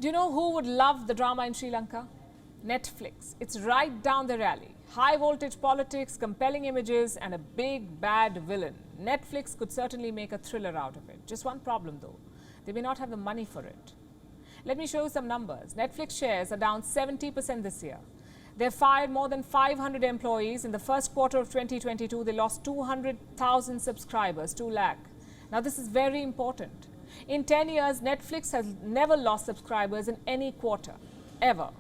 Do you know who would love the drama in Sri Lanka? Netflix. It's right down their alley. High voltage politics, compelling images, and a big bad villain. Netflix could certainly make a thriller out of it. Just one problem though, they may not have the money for it. Let me show you some numbers. Netflix shares are down 70% this year. They've fired more than 500 employees. In the first quarter of 2022, they lost 200,000 subscribers, 2 lakh. Now this is very important. In 10 years, Netflix has never lost subscribers in any quarter, ever.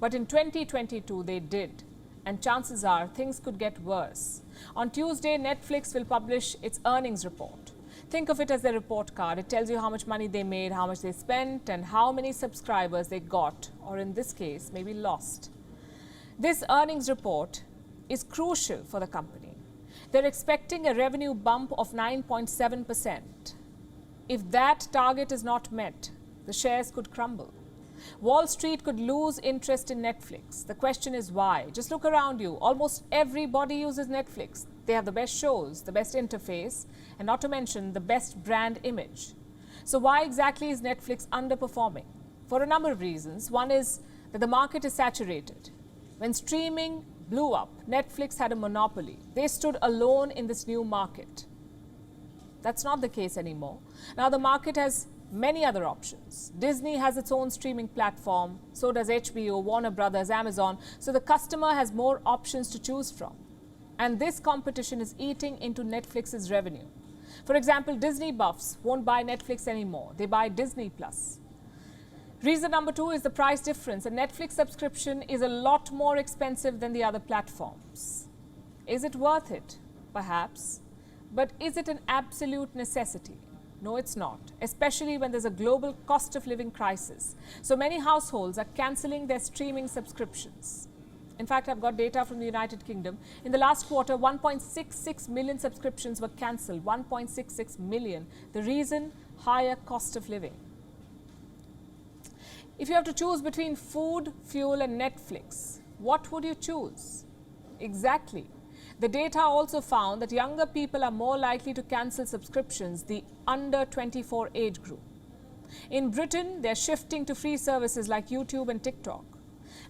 But in 2022, they did. And chances are things could get worse. On Tuesday, Netflix will publish its earnings report. Think of it as their report card. It tells you how much money they made, how much they spent, and how many subscribers they got, or in this case, maybe lost. This earnings report is crucial for the company. They're expecting a revenue bump of 9.7%. If that target is not met, the shares could crumble. Wall Street could lose interest in Netflix. The question is why? Just look around you. Almost everybody uses Netflix. They have the best shows, the best interface, and not to mention the best brand image. So why exactly is Netflix underperforming? For a number of reasons. One is that the market is saturated. When streaming blew up, Netflix had a monopoly. They stood alone in this new market. That's not the case anymore. Now the market has many other options. Disney has its own streaming platform, so does HBO, Warner Brothers, Amazon. So the customer has more options to choose from. And this competition is eating into Netflix's revenue. For example, Disney buffs won't buy Netflix anymore. They buy Disney Plus. Reason number 2 is the price difference. A Netflix subscription is a lot more expensive than the other platforms. Is it worth it? Perhaps. But is it an absolute necessity? No, it's not, especially when there's a global cost of living crisis. So many households are cancelling their streaming subscriptions. In fact, I've got data from the United Kingdom. In the last quarter, 1.66 million subscriptions were cancelled. 1.66 million. The reason? Higher cost of living. If you have to choose between food, fuel, and Netflix, what would you choose? Exactly. The data also found that younger people are more likely to cancel subscriptions, the under 24 age group. In Britain, they're shifting to free services like YouTube and TikTok.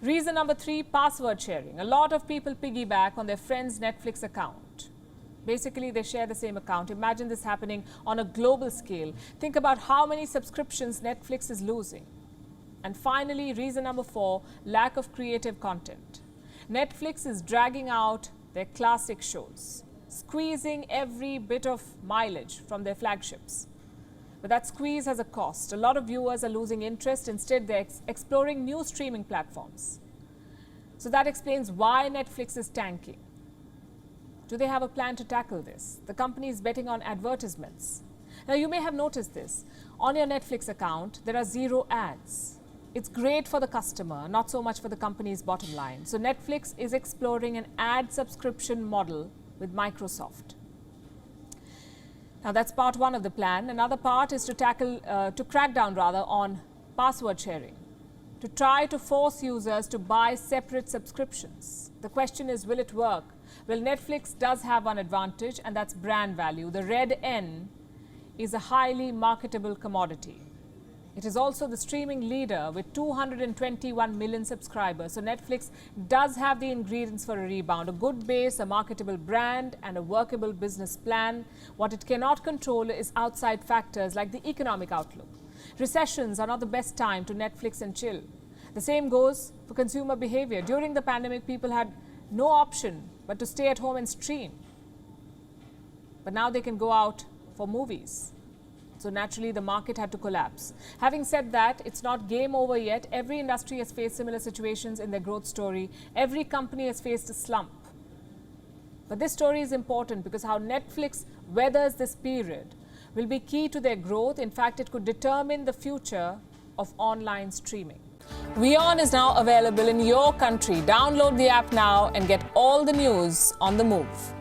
Reason number 3, password sharing. A lot of people piggyback on their friend's Netflix account. Basically, they share the same account. Imagine this happening on a global scale. Think about how many subscriptions Netflix is losing. And finally, reason number 4, lack of creative content. Netflix is dragging out their classic shows, squeezing every bit of mileage from their flagships. But that squeeze has a cost. A lot of viewers are losing interest. Instead, they're exploring new streaming platforms. So that explains why Netflix is tanking. Do they have a plan to tackle this? The company is betting on advertisements. Now, you may have noticed this. On your Netflix account, there are 0 ads. It's great for the customer, not so much for the company's bottom line. So Netflix is exploring an ad subscription model with Microsoft. Now that's part 1 of the plan. Another part is to crack down on password sharing, to try to force users to buy separate subscriptions. The question is, will it work? Well, Netflix does have one advantage, and that's brand value. The red N is a highly marketable commodity. It is also the streaming leader with 221 million subscribers. So Netflix does have the ingredients for a rebound, a good base, a marketable brand, and a workable business plan. What it cannot control is outside factors like the economic outlook. Recessions are not the best time to Netflix and chill. The same goes for consumer behavior. During the pandemic, people had no option but to stay at home and stream. But now they can go out for movies. So naturally, the market had to collapse. Having said that, it's not game over yet. Every industry has faced similar situations in their growth story. Every company has faced a slump. But this story is important because how Netflix weathers this period will be key to their growth. In fact, it could determine the future of online streaming. WION is now available in your country. Download the app now and get all the news on the move.